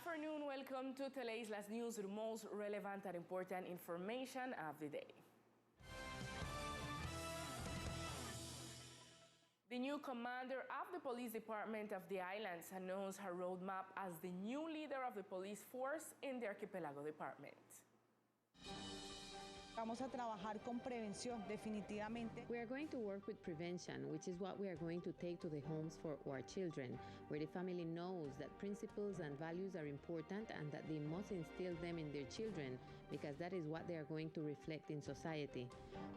afternoon. Welcome to Teleislas News, the most relevant and important information of the day. The new commander of the police department of the islands announced her roadmap as the new leader of the police force in the archipelago department. Vamos a trabajar con prevención, definitivamente. We are going to work with prevention, which is what we are going to take to the homes for our children, where the family knows that principles and values are important and that they must instill them in their children, because that is what they are going to reflect in society.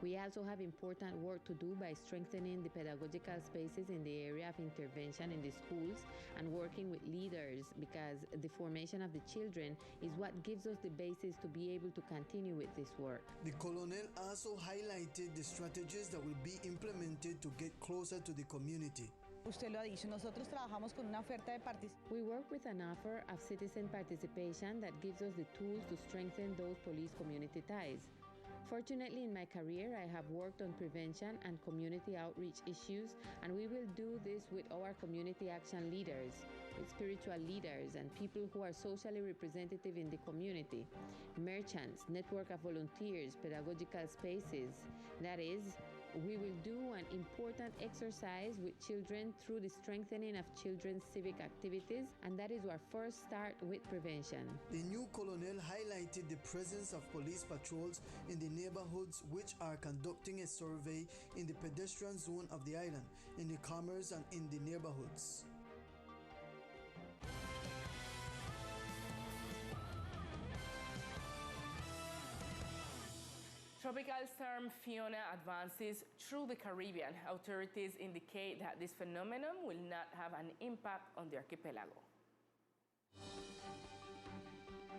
We also have important work to do by strengthening the pedagogical spaces in the area of intervention in the schools and working with leaders, because the formation of the children is what gives us the basis to be able to continue with this work. The colonel also highlighted the strategies that will be implemented to get closer to the community. Usted lo ha dicho, nosotros trabajamos con una oferta de participación. We work with an offer of citizen participation that gives us the tools to strengthen those police community ties. Fortunately, in my career, I have worked on prevention and community outreach issues, and we will do this with our community action leaders, with spiritual leaders, and people who are socially representative in the community, merchants, network of volunteers, pedagogical spaces. That is, we will do an important exercise with children through the strengthening of children's civic activities, and that is our first start with prevention. The new colonel highlighted the presence of police patrols in the neighborhoods, which are conducting a survey in the pedestrian zone of the island, in the commerce and in the neighborhoods. Tropical storm Fiona advances through the Caribbean. Authorities indicate that this phenomenon will not have an impact on the archipelago.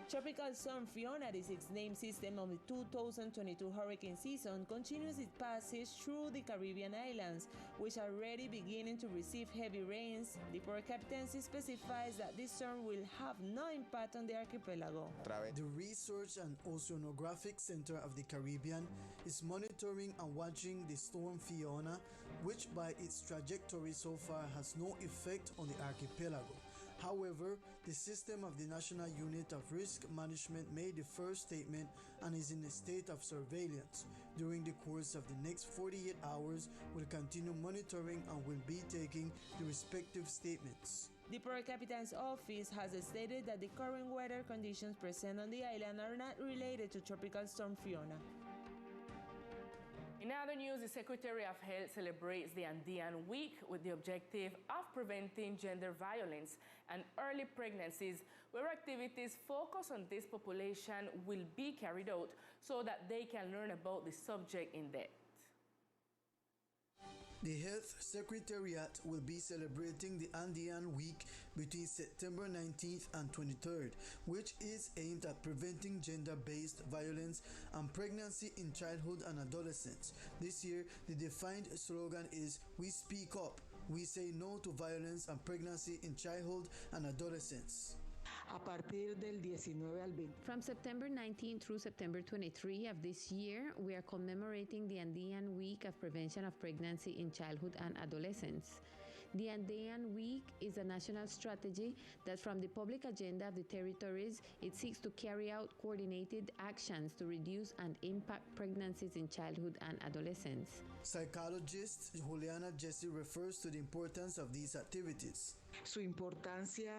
Tropical storm Fiona, the sixth named system of the 2022 hurricane season, continues its passage through the Caribbean islands, which are already beginning to receive heavy rains. The port captaincy specifies that this storm will have no impact on the archipelago. The Research and Oceanographic Center of the Caribbean is monitoring and watching the storm Fiona, which by its trajectory so far has no effect on the archipelago. However, the system of the National Unit of Risk Management made the first statement and is in a state of surveillance. During the course of the next 48 hours, we'll continue monitoring and will be taking the respective statements. The Port Captain's office has stated that the current weather conditions present on the island are not related to Tropical Storm Fiona. In other news, the Secretary of Health celebrates the Andean Week with the objective of preventing gender violence and early pregnancies, where activities focused on this population will be carried out so that they can learn about the subject in depth. The Health Secretariat will be celebrating the Andean Week between September 19th and 23rd, which is aimed at preventing gender-based violence and pregnancy in childhood and adolescence. This year, the defined slogan is "We speak up, we say no to violence and pregnancy in childhood and adolescence." A partir del 19 al 20. From September 19 through September 23 of this year, we are commemorating the Andean Week of Prevention of Pregnancy in Childhood and Adolescence. The Andean Week is a national strategy that from the public agenda of the territories, it seeks to carry out coordinated actions to reduce and impact pregnancies in childhood and adolescence. Psychologist Juliana Jesse refers to the importance of these activities. Su importancia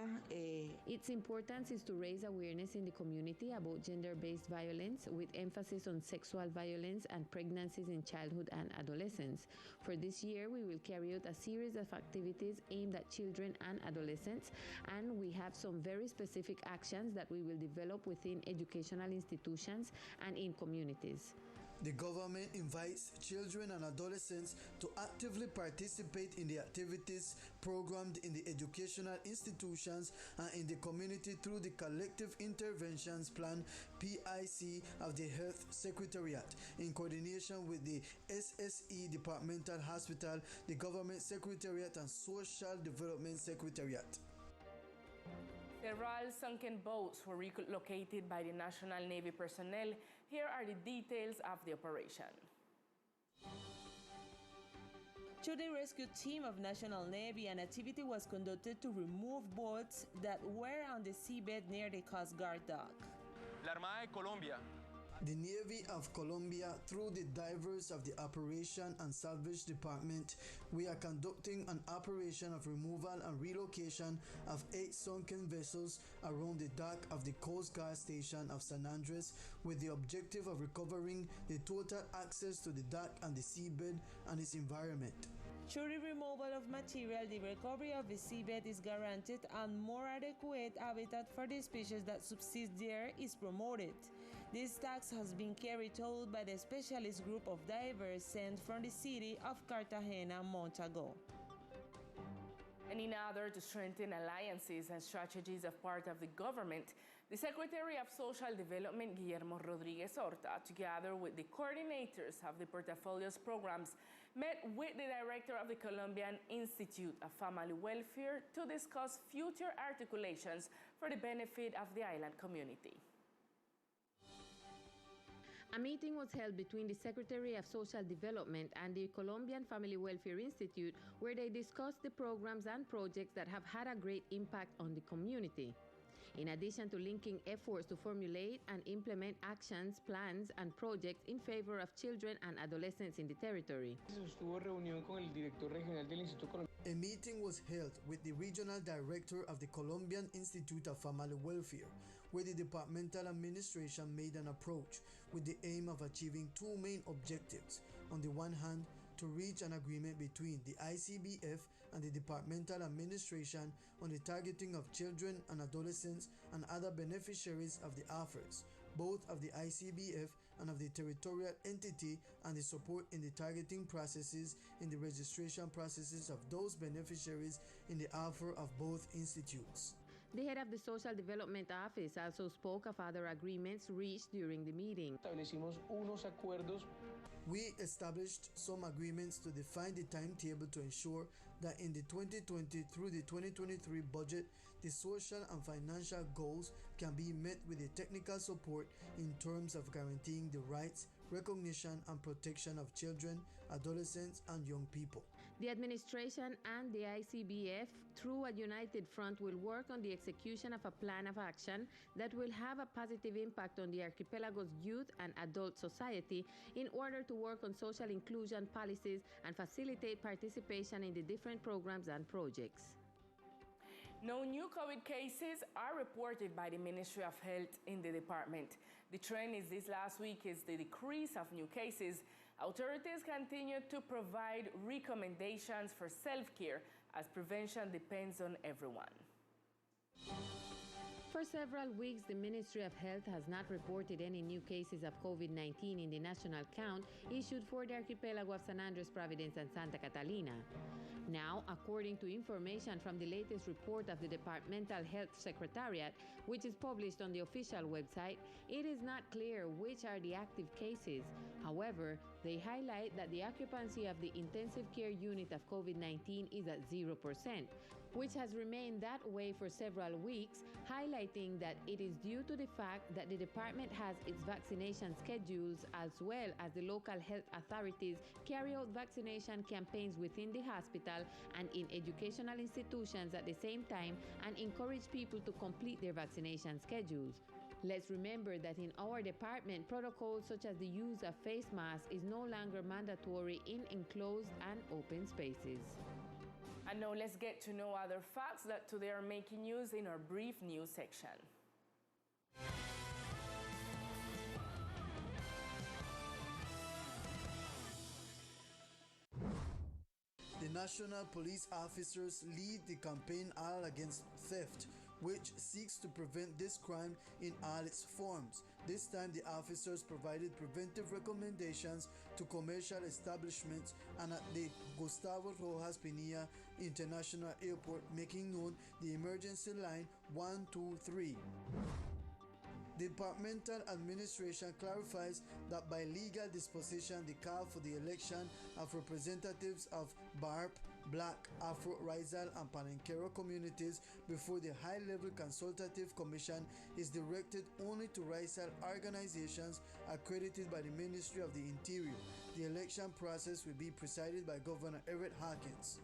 Its importance is to raise awareness in the community about gender-based violence, with emphasis on sexual violence and pregnancies in childhood and adolescence. For this year, we will carry out a series of activities aimed at children and adolescents, and we have some very specific actions that we will develop within educational institutions and in communities. The government invites children and adolescents to actively participate in the activities programmed in the educational institutions and in the community through the Collective Interventions Plan (PIC) of the Health Secretariat, in coordination with the SSE Departmental Hospital, the Government Secretariat, and Social Development Secretariat. Several sunken boats were relocated by the National Navy personnel. Here are the details of the operation. Through the rescue team of National Navy, an activity was conducted to remove boats that were on the seabed near the Coast Guard dock. La Armada de Colombia. The Navy of Colombia, through the divers of the Operation and Salvage Department, we are conducting an operation of removal and relocation of 8 sunken vessels around the dock of the Coast Guard station of San Andres with the objective of recovering the total access to the dock and the seabed and its environment. Through the removal of material, the recovery of the seabed is guaranteed and more adequate habitat for the species that subsist there is promoted. This task has been carried out by the specialist group of divers sent from the city of Cartagena months ago. And in order to strengthen alliances and strategies of part of the government, the Secretary of Social Development, Guillermo Rodriguez Horta, together with the coordinators of the portfolio's programs, met with the director of the Colombian Institute of Family Welfare to discuss future articulations for the benefit of the island community. A meeting was held between the Secretary of Social Development and the Colombian Family Welfare Institute, where they discussed the programs and projects that have had a great impact on the community. In addition to linking efforts to formulate and implement actions, plans, and projects in favor of children and adolescents in the territory. A meeting was held with the Regional Director of the Colombian Institute of Family Welfare, where the departmental administration made an approach with the aim of achieving 2 main objectives. On the one hand, to reach an agreement between the ICBF and the departmental administration on the targeting of children and adolescents and other beneficiaries of the offers, both of the ICBF and of the territorial entity, and the support in the targeting processes in the registration processes of those beneficiaries in the offer of both institutes. The head of the Social Development Office also spoke of other agreements reached during the meeting. We established some agreements to define the timetable to ensure that in the 2020 through the 2023 budget, the social and financial goals can be met with the technical support in terms of guaranteeing the rights, recognition, and protection of children, adolescents, and young people. The administration and the ICBF, through a united front, will work on the execution of a plan of action that will have a positive impact on the archipelago's youth and adult society in order to work on social inclusion policies and facilitate participation in the different programs and projects. No new COVID cases are reported by the Ministry of Health in the department. The trend is this last week is the decrease of new cases. Authorities continue to provide recommendations for self-care as prevention depends on everyone. For several weeks, the Ministry of Health has not reported any new cases of COVID-19 in the national count issued for the archipelago of San Andres, Providence, and Santa Catalina. Now, according to information from the latest report of the Departmental Health Secretariat, which is published on the official website, it is not clear which are the active cases. However, they highlight that the occupancy of the intensive care unit of COVID-19 is at 0%, which has remained that way for several weeks, highlighting that it is due to the fact that the department has its vaccination schedules, as well as the local health authorities carry out vaccination campaigns within the hospital and in educational institutions at the same time and encourage people to complete their vaccination schedules. Let's remember that in our department, protocols such as the use of face masks is no longer mandatory in enclosed and open spaces. And now let's get to know other facts that today are making news in our brief news section. The National Police officers lead the campaign All Against Theft, which seeks to prevent this crime in all its forms. This time, the officers provided preventive recommendations to commercial establishments and at the Gustavo Rojas Pinilla International Airport, making known the emergency line 123. Departmental administration clarifies that by legal disposition, the call for the election of representatives of BARP, Black, Afro, Raizal, and Palenquero communities before the High-Level Consultative Commission is directed only to Raizal organizations accredited by the Ministry of the Interior. The election process will be presided by Governor Everett Hawkins.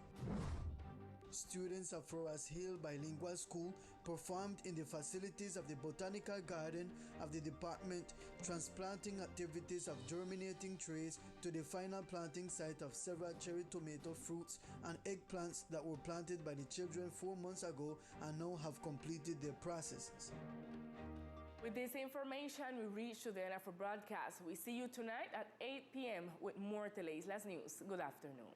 Students of Forest Hill Bilingual School performed in the facilities of the Botanical Garden of the department, transplanting activities of germinating trays to the final planting site of several cherry tomato fruits and eggplants that were planted by the children 4 months ago and now have completed their processes. With this information, we reach to the end of our broadcast. We see you tonight at 8 p.m. with more Teleislas News. Good afternoon.